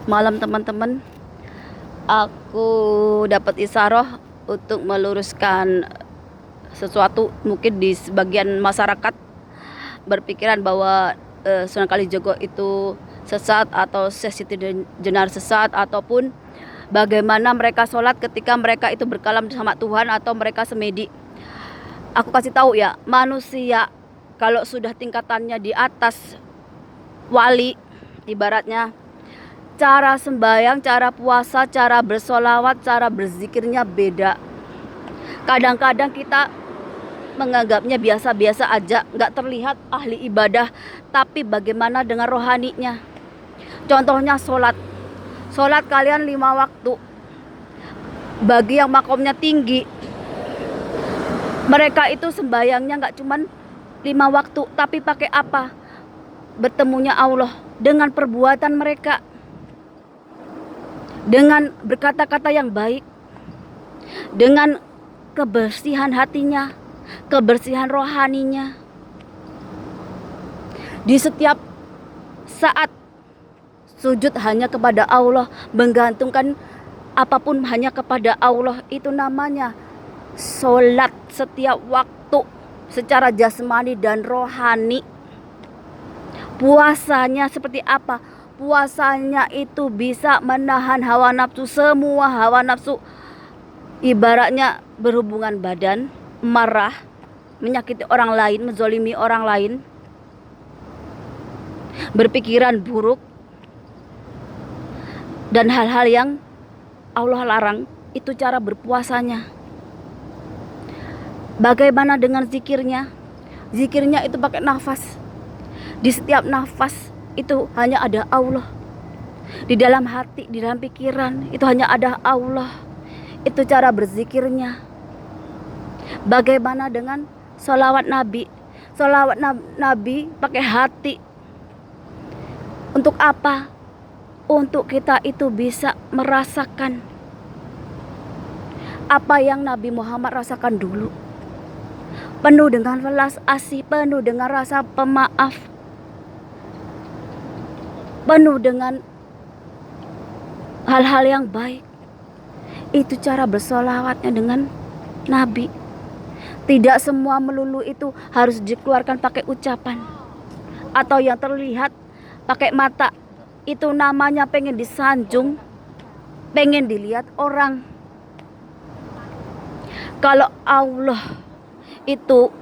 Malam teman-teman, aku dapat isyarah untuk meluruskan sesuatu. Mungkin di sebagian masyarakat berpikiran bahwa Sunan Kalijogo itu sesat atau Syekh Siti Jenar sesat, ataupun bagaimana mereka sholat ketika mereka itu berkalam sama Tuhan atau mereka semedi. Aku kasih tahu ya, manusia kalau sudah tingkatannya di atas wali, ibaratnya cara sembahyang, cara puasa, cara bersolawat, cara berzikirnya beda. Kadang-kadang kita menganggapnya biasa-biasa aja, nggak terlihat ahli ibadah, tapi bagaimana dengan rohaninya? Contohnya sholat. Sholat kalian 5 waktu. Bagi yang makomnya tinggi, mereka itu sembahyangnya nggak cuman 5 waktu, tapi pakai apa? Bertemunya Allah dengan perbuatan mereka, dengan berkata-kata yang baik, dengan kebersihan hatinya, kebersihan rohaninya. Di setiap saat sujud hanya kepada Allah, menggantungkan apapun hanya kepada Allah. Itu namanya sholat setiap waktu secara jasmani dan rohani. Puasanya seperti apa? Puasanya itu bisa menahan hawa nafsu, semua hawa nafsu. Ibaratnya berhubungan badan, marah, menyakiti orang lain, menzolimi orang lain, berpikiran buruk, dan hal-hal yang Allah larang. Itu cara berpuasanya. Bagaimana dengan zikirnya? Zikirnya itu pakai nafas. Di setiap nafas itu hanya ada Allah. Di dalam hati, di dalam pikiran itu hanya ada Allah. Itu cara berzikirnya. Bagaimana dengan sholawat Nabi? Sholawat Nabi pakai hati. Untuk apa? Untuk kita itu bisa merasakan apa yang Nabi Muhammad rasakan dulu. Penuh dengan welas asih, penuh dengan rasa pemaaf, penuh dengan hal-hal yang baik. Itu cara bersolawatnya dengan Nabi. Tidak semua melulu itu harus dikeluarkan pakai ucapan atau yang terlihat pakai mata. Itu namanya pengen disanjung, pengen dilihat orang. Kalau Allah itu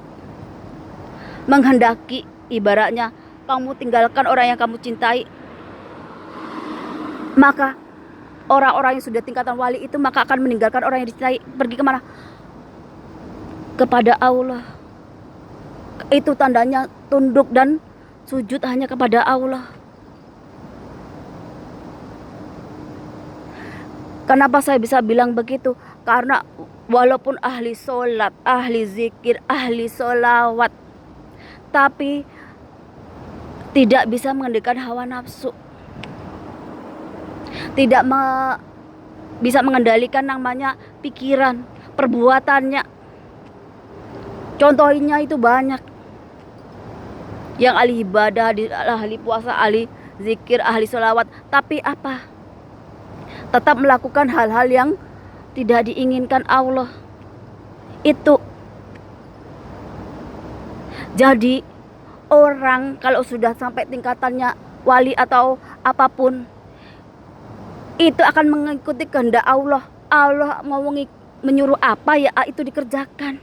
menghendaki, ibaratnya kamu tinggalkan orang yang kamu cintai, maka orang-orang yang sudah tingkatan wali itu maka akan meninggalkan orang yang dicintai. Pergi kemana? Kepada Allah. Itu tandanya tunduk dan sujud hanya kepada Allah. Kenapa saya bisa bilang begitu? Karena walaupun ahli sholat, ahli zikir, ahli sholawat, tapi tidak bisa mengendalikan hawa nafsu, tidak bisa mengendalikan namanya pikiran, perbuatannya. Contohnya itu banyak. Yang ahli ibadah, ahli puasa, ahli zikir, ahli sholawat, tapi apa? Tetap melakukan hal-hal yang tidak diinginkan Allah. Itu. Jadi orang kalau sudah sampai tingkatannya wali atau apapun, itu akan mengikuti kehendak Allah. Allah mau menyuruh apa ya itu dikerjakan.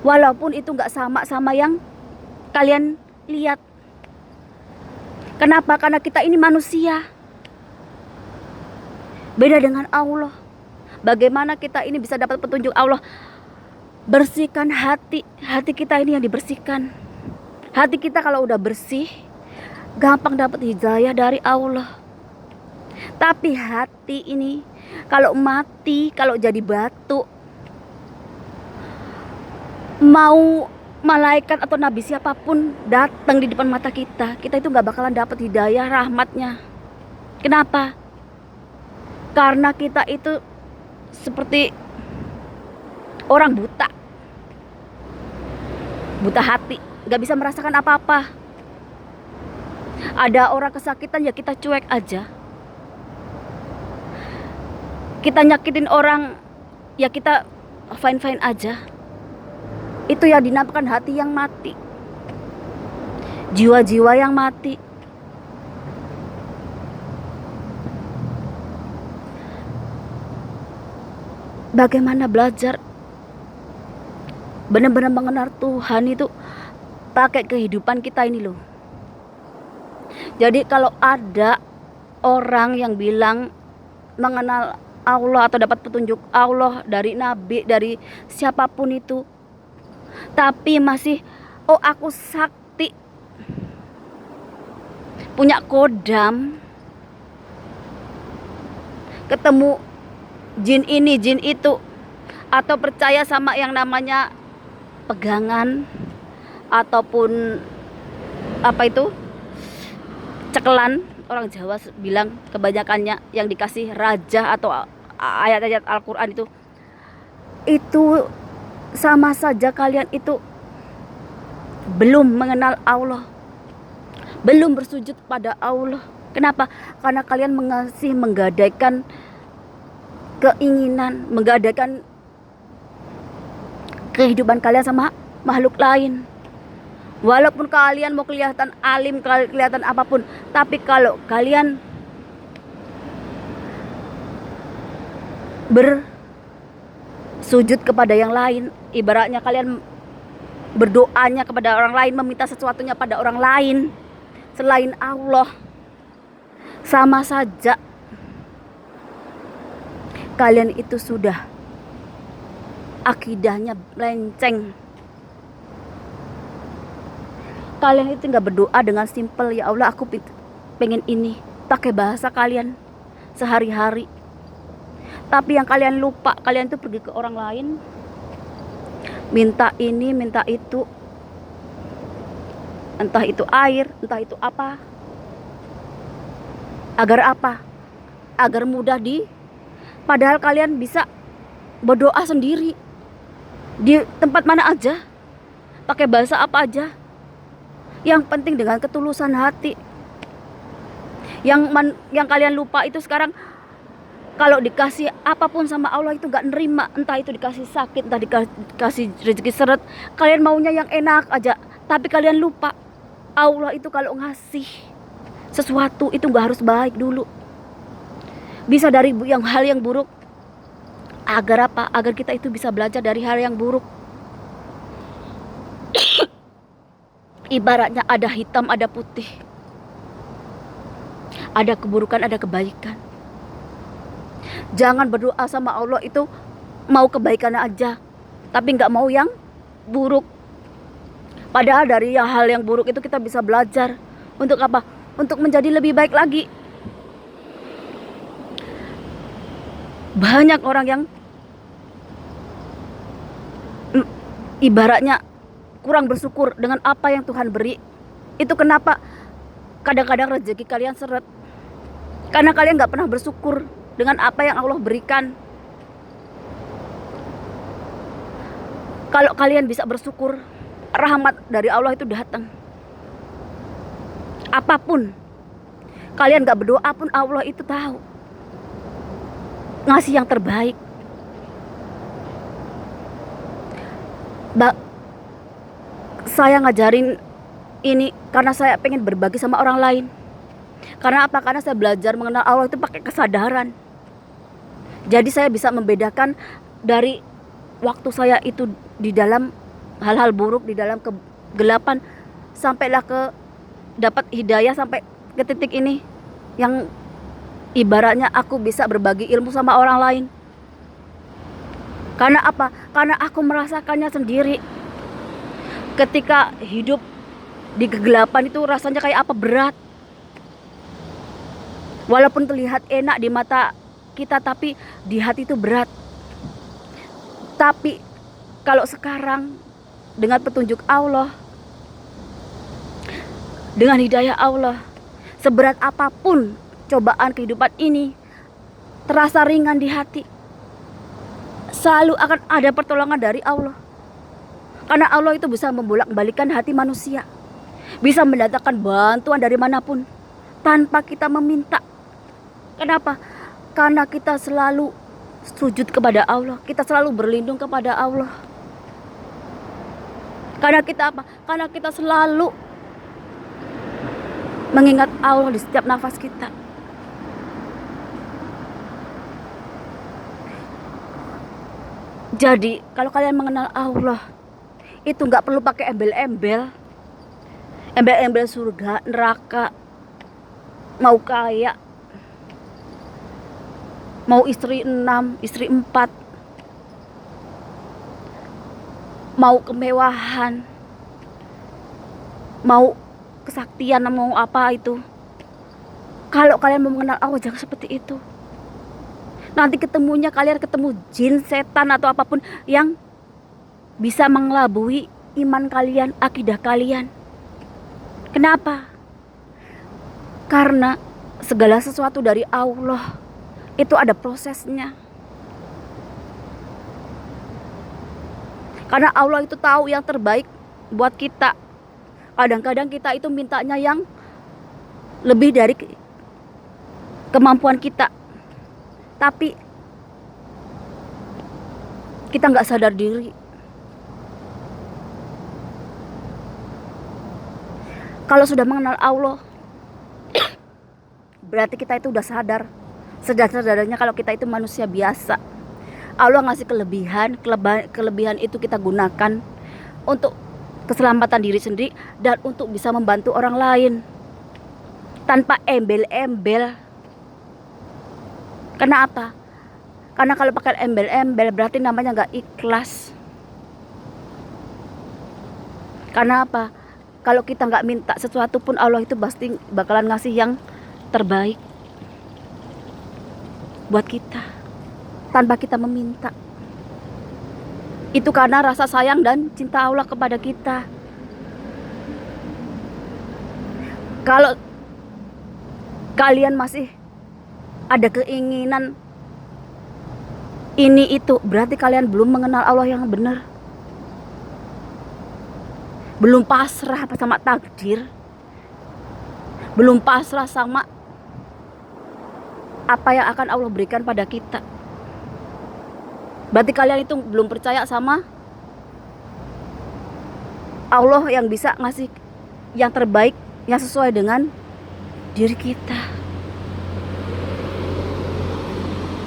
Walaupun itu gak sama yang kalian lihat. Kenapa? Karena kita ini manusia. Beda dengan Allah. Bagaimana kita ini bisa dapat petunjuk Allah? Bersihkan hati. Hati kita ini yang dibersihkan. Hati kita kalau udah bersih, gampang dapat hidayah dari Allah. Tapi hati ini kalau mati, kalau jadi batu, mau malaikat atau nabi siapapun datang di depan mata kita, kita itu gak bakalan dapat hidayah rahmatnya. Kenapa? Karena kita itu seperti orang buta, buta hati, gak bisa merasakan apa-apa. Ada orang kesakitan ya kita cuek aja. kita nyakitin orang, ya kita fine-fine aja. Itu yang dinamakan hati yang mati, jiwa-jiwa yang mati. Bagaimana belajar benar-benar mengenal Tuhan itu pakai kehidupan kita ini loh. Jadi kalau ada orang yang bilang mengenal Allah atau dapat petunjuk Allah dari nabi, dari siapapun itu, tapi masih aku sakti, punya kodam, ketemu jin ini jin itu, atau percaya sama yang namanya pegangan ataupun apa itu, cekelan. Orang Jawa bilang kebanyakannya yang dikasih raja atau ayat-ayat Al-Quran itu sama saja kalian itu belum mengenal Allah, belum bersujud pada Allah. Kenapa? Karena kalian masih menggadaikan keinginan, menggadaikan kehidupan kalian sama makhluk lain. Walaupun kalian mau kelihatan alim, kelihatan apapun, tapi kalau kalian bersujud kepada yang lain, ibaratnya kalian berdoanya kepada orang lain, meminta sesuatunya pada orang lain selain Allah, sama saja kalian itu sudah akidahnya melenceng. Kalian itu nggak berdoa dengan simpel, ya Allah aku pengen ini, pakai bahasa kalian sehari-hari. Tapi yang kalian lupa, kalian tuh pergi ke orang lain, minta ini, minta itu, entah itu air, entah itu apa. Agar apa? Agar mudah padahal kalian bisa berdoa sendiri di tempat mana aja, pakai bahasa apa aja. Yang penting dengan ketulusan hati. Yang kalian lupa itu sekarang, kalau dikasih apapun sama Allah itu gak nerima. Entah itu dikasih sakit, entah dikasih rezeki seret, kalian maunya yang enak aja. Tapi kalian lupa, Allah itu kalau ngasih sesuatu itu gak harus baik dulu. Bisa dari hal yang buruk. Agar apa? Agar kita itu bisa belajar dari hal yang buruk. Ibaratnya ada hitam, ada putih, ada keburukan, ada kebaikan. Jangan berdoa sama Allah itu mau kebaikan aja, tapi nggak mau yang buruk. Padahal dari hal yang buruk itu kita bisa belajar. Untuk apa? Untuk menjadi lebih baik lagi. Banyak orang yang ibaratnya kurang bersyukur dengan apa yang Tuhan beri. Itu kenapa kadang-kadang rezeki kalian seret, karena kalian gak pernah bersyukur dengan apa yang Allah berikan. Kalau kalian bisa bersyukur, rahmat dari Allah itu datang. Apapun kalian gak berdoa pun, Allah itu tahu ngasih yang terbaik. Saya ngajarin ini karena saya pengen berbagi sama orang lain. Karena apa? Karena saya belajar mengenal Allah itu pakai kesadaran. Jadi saya bisa membedakan dari waktu saya itu di dalam hal-hal buruk, di dalam kegelapan, sampailah ke dapat hidayah sampai ke titik ini, yang ibaratnya aku bisa berbagi ilmu sama orang lain. Karena apa? Karena aku merasakannya sendiri. Ketika hidup di kegelapan itu rasanya kayak apa, berat. Walaupun terlihat enak di mata kita, tapi di hati itu berat. Tapi kalau sekarang dengan petunjuk Allah, dengan hidayah Allah, seberat apapun cobaan kehidupan ini terasa ringan di hati. Selalu akan ada pertolongan dari Allah. Karena Allah itu bisa membolak-balikan hati manusia, bisa mendatangkan bantuan dari manapun tanpa kita meminta. Kenapa? Karena kita selalu sujud kepada Allah, kita selalu berlindung kepada Allah. Karena kita apa? Karena kita selalu mengingat Allah di setiap nafas kita. Jadi kalau kalian mengenal Allah, itu nggak perlu pakai embel-embel surga, neraka, mau kaya, mau istri 6, istri 4, mau kemewahan, mau kesaktian, mau apa itu. Kalau kalian mau mengenal Allah, jangan seperti itu. Nanti ketemunya kalian ketemu jin, setan, atau apapun yang bisa mengelabui iman kalian, akidah kalian. Kenapa? Karena segala sesuatu dari Allah itu ada prosesnya. Karena Allah itu tahu yang terbaik buat kita. Kadang-kadang kita itu mintanya yang lebih dari kemampuan kita, tapi kita nggak sadar diri. Kalau sudah mengenal Allah, berarti kita itu udah sadar. Sadar-sadarnya kalau kita itu manusia biasa. Allah ngasih kelebihan itu kita gunakan untuk keselamatan diri sendiri dan untuk bisa membantu orang lain tanpa embel-embel. Kenapa? Karena kalau pakai embel-embel berarti namanya nggak ikhlas. Karena apa? Kalau kita nggak minta sesuatu pun, Allah itu pasti bakalan ngasih yang terbaik buat kita tanpa kita meminta. Itu karena rasa sayang dan cinta Allah kepada kita. Kalau kalian masih ada keinginan ini itu, berarti kalian belum mengenal Allah yang benar. Belum pasrah sama takdir. Belum pasrah sama apa yang akan Allah berikan pada kita. Berarti kalian itu belum percaya sama Allah yang bisa ngasih yang terbaik, yang sesuai dengan diri kita.